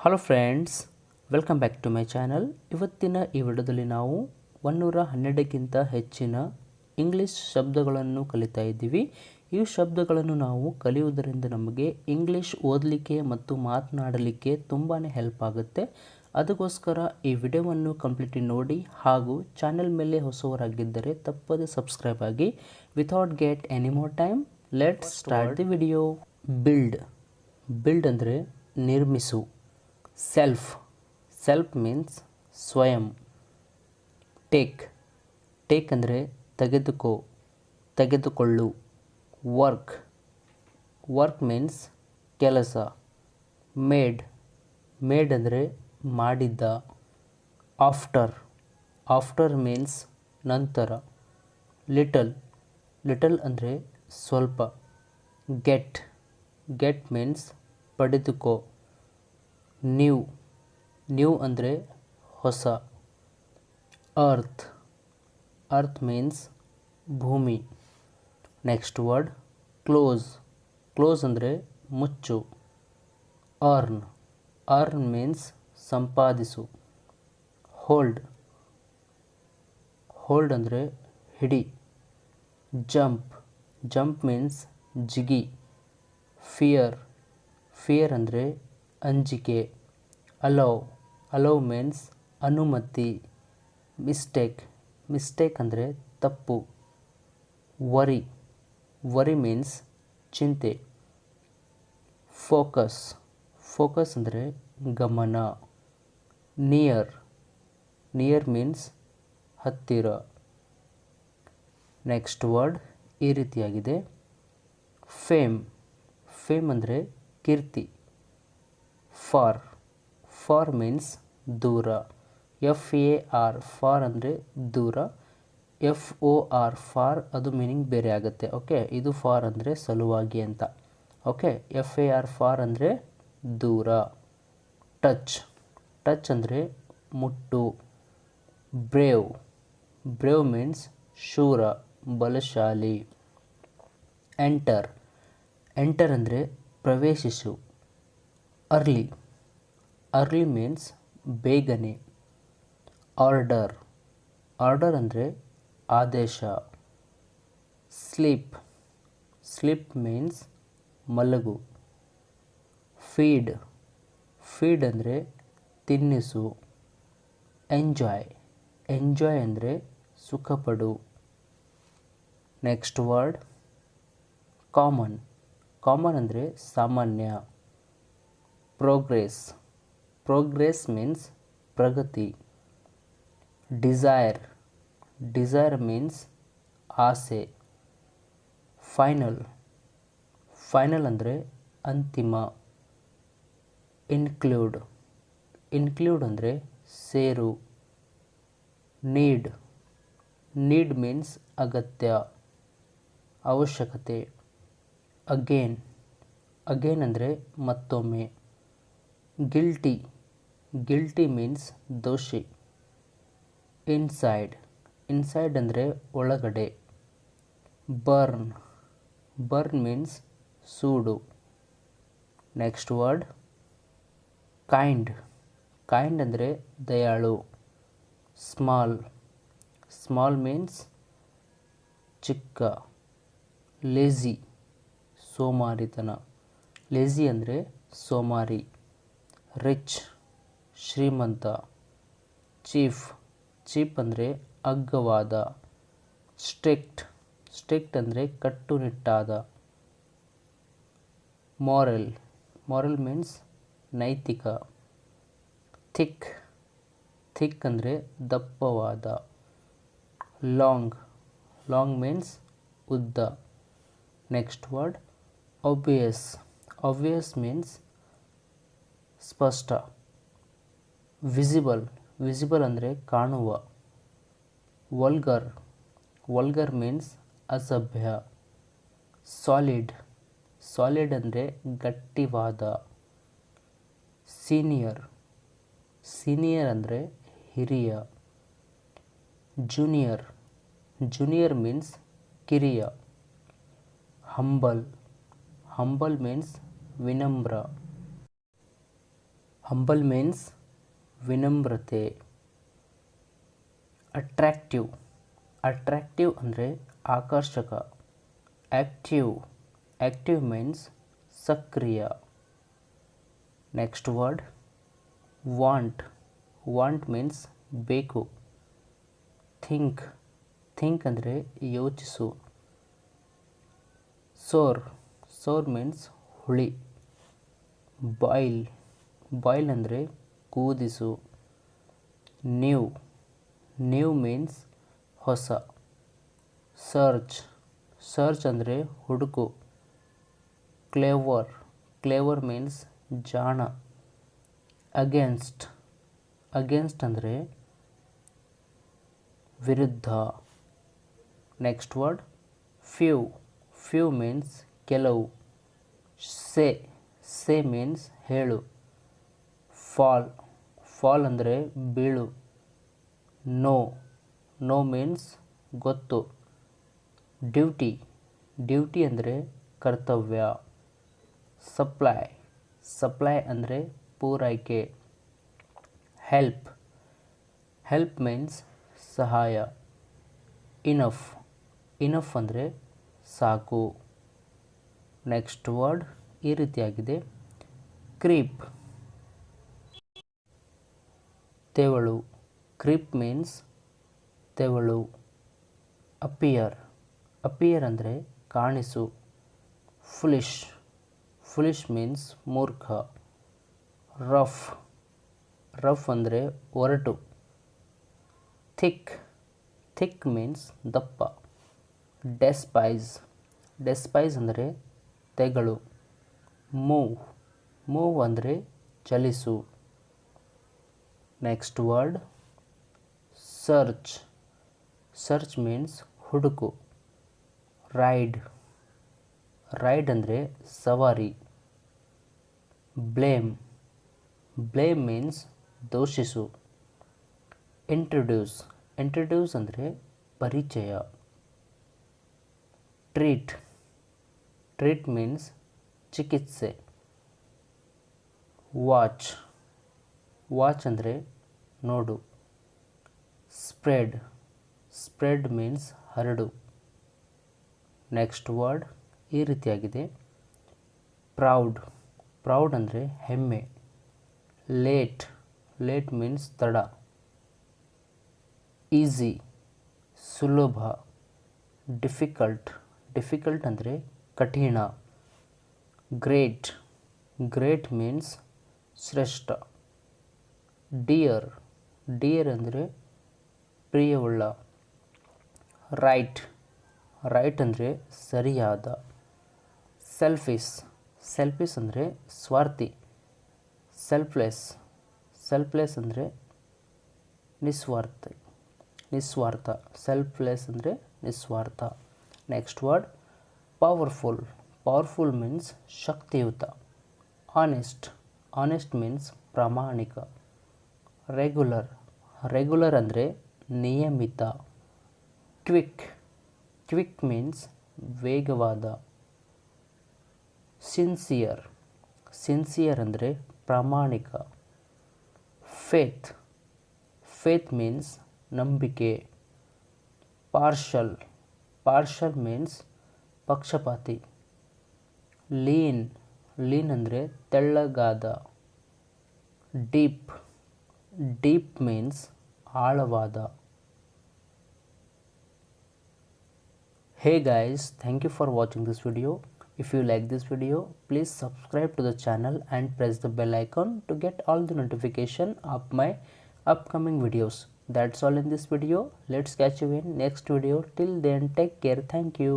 Hello friends, welcome back to my channel. ಇವತ್ತಿನ ಈ ವಿಡಿಯೋದಲ್ಲಿ ನಾವು 112ಕ್ಕಿಂತ ಹೆಚ್ಚಿನ ಇಂಗ್ಲೀಷ್ ಶಬ್ದಗಳನ್ನು ಕಲಿತಾ ಇದ್ದೀವಿ. ಈ ಶಬ್ದಗಳನ್ನು ನಾವು ಕಲಿಯುವುದರಿಂದ ನಮಗೆ ಇಂಗ್ಲೀಷ್ ಓದಲಿಕ್ಕೆ ಮತ್ತು ಮಾತನಾಡಲಿಕ್ಕೆ ತುಂಬಾ ಹೆಲ್ಪ್ ಆಗುತ್ತೆ. ಅದಕ್ಕೋಸ್ಕರ ಈ ವಿಡಿಯೋವನ್ನು ಕಂಪ್ಲೀಟ್ಲಿ ನೋಡಿ ಹಾಗೂ ಚಾನೆಲ್ ಮೇಲೆ ಹೊಸವರಾಗಿದ್ದರೆ ತಪ್ಪದೆ ಸಬ್ಸ್ಕ್ರೈಬ್ ಆಗಿ. Without get any more time, let's start the video. Build ಅಂದರೆ ನಿರ್ಮಿಸು. ಸೆಲ್ಫ್ ಮೀನ್ಸ್ ಸ್ವಯಂ. ಟೇಕ್ ಅಂದರೆ ತೆಗೆದುಕೊಳ್ಳು. ವರ್ಕ್ ಮೀನ್ಸ್ ಕೆಲಸ. ಮೇಡ್ ಅಂದರೆ ಮಾಡಿದ್ದ. ಆಫ್ಟರ್ ಮೀನ್ಸ್ ನಂತರ. ಲಿಟಲ್ ಅಂದರೆ ಸ್ವಲ್ಪ. Get means ಪಡೆದುಕೋ. ನ್ಯೂ ಅಂದರೆ ಹೊಸ. ಅರ್ತ್ ಮೀನ್ಸ್ ಭೂಮಿ. ನೆಕ್ಸ್ಟ್ ವರ್ಡ್ ಕ್ಲೋಸ್ ಅಂದರೆ ಮುಚ್ಚು. Earn means ಸಂಪಾದಿಸು. ಹೋಲ್ಡ್ ಅಂದರೆ ಹಿಡಿ. ಜಂಪ್ ಮೀನ್ಸ್ ಜಿಗಿ. ಫಿಯರ್ ಅಂದರೆ ಅಂಜಿಕೆ. ಅಲೌ ಮೀನ್ಸ್ ಅನುಮತಿ. ಮಿಸ್ಟೇಕ್ ಅಂದರೆ ತಪ್ಪು. ವರಿ ಮೀನ್ಸ್ ಚಿಂತೆ. ಫೋಕಸ್ ಅಂದರೆ ಗಮನ. ನಿಯರ್ ಮೀನ್ಸ್ ಹತ್ತಿರ. ನೆಕ್ಸ್ಟ್ ವರ್ಡ್ ಈ ರೀತಿಯಾಗಿದೆ. ಫೇಮ್ ಅಂದರೆ ಕೀರ್ತಿ. ಫಾರ್ ಮೀನ್ಸ್ ದೂರ. ಫಾರ್ ಅಂದರೆ ದೂರ. ಫಾರ್ ಅದು ಮೀನಿಂಗ್ ಬೇರೆ ಆಗುತ್ತೆ. ಓಕೆ, ಇದು ಫಾರ್ ಅಂದರೆ ಸಲುವಾಗಿ ಅಂತ. ಓಕೆ, ಫಾರ್ ಅಂದರೆ ದೂರ. ಟಚ್ ಅಂದರೆ ಮುಟ್ಟು. ಬ್ರೇವ್ ಮೀನ್ಸ್ ಶೂರ, ಬಲಶಾಲಿ. ಎಂಟರ್ ಅಂದರೆ ಪ್ರವೇಶಿಸು. ಅರ್ಲಿ ಮೀನ್ಸ್ ಬೇಗನೆ. ಆರ್ಡರ್ ಅಂದರೆ ಆದೇಶ. Sleep means ಮಲಗು. ಫೀಡ್ ಅಂದರೆ ತಿನ್ನಿಸು. ಎಂಜಾಯ್ ಅಂದರೆ ಸುಖಪಡು. ನೆಕ್ಸ್ಟ್ ವರ್ಡ್ ಕಾಮನ್ ಅಂದರೆ ಸಾಮಾನ್ಯ. ಪ್ರೋಗ್ರೆಸ್ ಮೀನ್ಸ್ ಪ್ರಗತಿ. ಡಿಸೈರ್ ಮೀನ್ಸ್ ಆಸೆ. ಫೈನಲ್ ಅಂದರೆ ಅಂತಿಮ. ಇನ್ಕ್ಲೂಡ್ ಅಂದರೆ ಸೇರು. ನೀಡ್ ಮೀನ್ಸ್ ಅಗತ್ಯ, ಅವಶ್ಯಕತೆ. ಅಗೇನ್ ಅಂದರೆ ಮತ್ತೊಮ್ಮೆ. Guilty means ದೋಷಿ. ಇನ್ಸೈಡ್ ಅಂದರೆ ಒಳಗಡೆ. ಬರ್ನ್ ಮೀನ್ಸ್ ಸೂಡು. ನೆಕ್ಸ್ಟ್ ವರ್ಡ್ ಕೈಂಡ್ ಅಂದರೆ ದಯಾಳು. ಸ್ಮಾಲ್ ಮೀನ್ಸ್ ಚಿಕ್ಕ. ಲೇಜಿ ಸೋಮಾರಿತನ. ಲೇಜಿ ಅಂದರೆ ಸೋಮಾರಿ. ರಿಚ್ ಶ್ರೀಮಂತ. ಚೀಪ್ ಅಂದರೆ ಅಗ್ಗವಾದ. ಸ್ಟ್ರಿಕ್ಟ್ ಅಂದರೆ ಕಟ್ಟುನಿಟ್ಟಾದ. ಮಾರಲ್ ಮೀನ್ಸ್ ನೈತಿಕ. ಥಿಕ್ ಅಂದರೆ ದಪ್ಪವಾದ. ಲಾಂಗ್ ಮೀನ್ಸ್ ಉದ್ದ. ನೆಕ್ಸ್ಟ್ ವರ್ಡ್ ಆಬ್ವಿಯಸ್ ಮೀನ್ಸ್ ಸ್ಪಷ್ಟ. ವಿಸಿಬಲ್ ಅಂದರೆ ಕಾಣುವ. Vulgar means ಅಸಭ್ಯ. ಸಾಲಿಡ್ ಅಂದರೆ ಗಟ್ಟಿವಾದ. ಸೀನಿಯರ್ ಅಂದರೆ ಹಿರಿಯ. ಜೂನಿಯರ್ ಮೀನ್ಸ್ ಕಿರಿಯ. ಹಂಬಲ್ ಮೀನ್ಸ್ ವಿನಮ್ರ. ಹಂಬಲ್ ಮೀನ್ಸ್ ವಿನಮ್ರತೆ. ಅಟ್ರಾಕ್ಟಿವ್. ಅಟ್ರಾಕ್ಟಿವ್ ಅಂದರೆ ಆಕರ್ಷಕ. ಆ್ಯಕ್ಟಿವ್. ಆ್ಯಕ್ಟಿವ್ ಮೀನ್ಸ್ ಸಕ್ರಿಯ. Next word want. Want means ಬೇಕು. ಥಿಂಕ್. ಥಿಂಕ್ ಅಂದರೆ ಯೋಚಿಸು. ಸೋರ್. ಸೋರ್ ಮೀನ್ಸ್ ಹುಳಿ. ಬಾಯ್ಲ್. ಬಾಯ್ಲ್ ಅಂದರೆ ಕೂದಿಸು. ನ್ಯೂ. ನ್ಯೂ ಮೀನ್ಸ್ ಹೊಸ. ಸರ್ಚ್. ಸರ್ಚ್ ಅಂದರೆ ಹುಡುಕು. ಕ್ಲೇವರ್. ಕ್ಲೇವರ್ ಮೀನ್ಸ್ ಜಾಣ. ಅಗೇನ್ಸ್ಟ್. ಅಗೇನ್ಸ್ಟ್ ಅಂದರೆ ವಿರುದ್ಧ. Next word few. Few means ಕೆಲವು. ಸೇ. ಸೇ ಮೀನ್ಸ್ ಹೇಳು. ಫಾಲ್. ಫಾಲ್ ಅಂದರೆ ಬೀಳು. ನೋ. ನೋ ಮೀನ್ಸ್ ಗೊತ್ತು. ಡ್ಯೂಟಿ. ಡ್ಯೂಟಿ ಅಂದರೆ ಕರ್ತವ್ಯ. ಸಪ್ಲೈ. ಸಪ್ಲೈ ಅಂದರೆ ಪೂರೈಕೆ. ಹೆಲ್ಪ್. ಹೆಲ್ಪ್ ಮೀನ್ಸ್ ಸಹಾಯ. ಇನಫ್. ಇನಫ್ ಅಂದರೆ ಸಾಕು. ನೆಕ್ಸ್ಟ್ ವರ್ಡ್ ಈ ರೀತಿಯಾಗಿದೆ. ಕ್ರೀಪ್. ತೆವಳು. ಕ್ರೀಪ್ ಮೀನ್ಸ್ ತೆವಳು. ಅಪಿಯರ್. ಅಪಿಯರ್ ಅಂದರೆ ಕಾಣಿಸು. ಫುಲಿಶ್. ಫುಲಿಶ್ ಮೀನ್ಸ್ ಮೂರ್ಖ. ರಫ್. ರಫ್ ಅಂದರೆ ಒರಟು. ಥಿಕ್. ಥಿಕ್ ಮೀನ್ಸ್ ದಪ್ಪ. ಡೆಸ್ಪೈಸ್. ಡೆಸ್ಪೈಸ್ ಅಂದರೆ ತೆಗಳು. ಮೂವ್. ಮೂವ್ ಅಂದರೆ ಚಲಿಸು. Next word search. Search means ಹುಡುಕು. ರೈಡ್. ರೈಡ್ ಅಂದರೆ ಸವಾರಿ. ಬ್ಲೇಮ್. ಬ್ಲೇಮ್ ಮೀನ್ಸ್ ದೂಷಿಸು. ಇಂಟ್ರೊಡ್ಯೂಸ್. ಇಂಟ್ರೊಡ್ಯೂಸ್ ಅಂದರೆ ಪರಿಚಯ. ಟ್ರೀಟ್. ಟ್ರೀಟ್ ಮೀನ್ಸ್ ಚಿಕಿತ್ಸೆ. ವಾಚ್. ವಾಚ್ ಅಂದರೆ ನೋಡು. ಸ್ಪ್ರೆಡ್. ಸ್ಪ್ರೆಡ್ ಮೀನ್ಸ್ ಹರಡು. ನೆಕ್ಸ್ಟ್ ವರ್ಡ್ ಈ ರೀತಿಯಾಗಿದೆ. ಪ್ರೌಡ್. ಪ್ರೌಡ್ ಅಂದರೆ ಹೆಮ್ಮೆ. ಲೇಟ್. ಲೇಟ್ ಮೀನ್ಸ್ ತಡ. ಈಸಿ. ಸುಲಭ. ಡಿಫಿಕಲ್ಟ್. ಡಿಫಿಕಲ್ಟ್ ಅಂದರೆ ಕಠಿಣ. ಗ್ರೇಟ್. ಗ್ರೇಟ್ ಮೀನ್ಸ್ ಶ್ರೇಷ್ಠ. ಡಿಯರ್. ಡಿಯರ್ ಅಂದರೆ ಪ್ರಿಯವುಳ್ಳ. ರೈಟ್. ರೈಟ್ ಅಂದರೆ ಸರಿಯಾದ. ಸೆಲ್ಫಿಶ್. ಸೆಲ್ಫಿಶ್ ಅಂದರೆ ಸ್ವಾರ್ಥಿ. ಸೆಲ್ಫ್ಲೆಸ್. ಸೆಲ್ಫ್ಲೆಸ್ ಅಂದರೆ ನಿಸ್ವಾರ್ಥ. ನಿಸ್ವಾರ್ಥ. ಸೆಲ್ಫ್ಲೆಸ್ ಅಂದರೆ ನಿಸ್ವಾರ್ಥ. Next word powerful. Powerful means ಶಕ್ತಿಯುತ. ಆನೆಸ್ಟ್. ಆನೆಸ್ಟ್ ಮೀನ್ಸ್ ಪ್ರಾಮಾಣಿಕ. ರೆಗ್ಯುಲರ್. ರೆಗ್ಯುಲರ್ ಅಂದರೆ ನಿಯಮಿತ. ಕ್ವಿಕ್. ಕ್ವಿಕ್ ಮೀನ್ಸ್ ವೇಗವಾದ. ಸಿನ್ಸಿಯರ್. ಸಿನ್ಸಿಯರ್ ಅಂದರೆ ಪ್ರಾಮಾಣಿಕ. ಫೇತ್. ಫೇತ್ ಮೀನ್ಸ್ ನಂಬಿಕೆ. ಪಾರ್ಷಲ್. ಪಾರ್ಷಲ್ ಮೀನ್ಸ್ ಪಕ್ಷಪಾತಿ. ಲೀನ್. ಲೀನ್ ಅಂದರೆ ತೆಳ್ಳಗಾದ. ಡೀಪ್. ಡೀಪ್ ಮೀನ್ಸ್ ಆಳವಾದ. Hey guys, thank you for watching this video. If you like this video, please subscribe to the channel and press the bell icon to get all the notification of my upcoming videos. That's all in this video. Let's catch you in next video. Till then, take care. Thank you.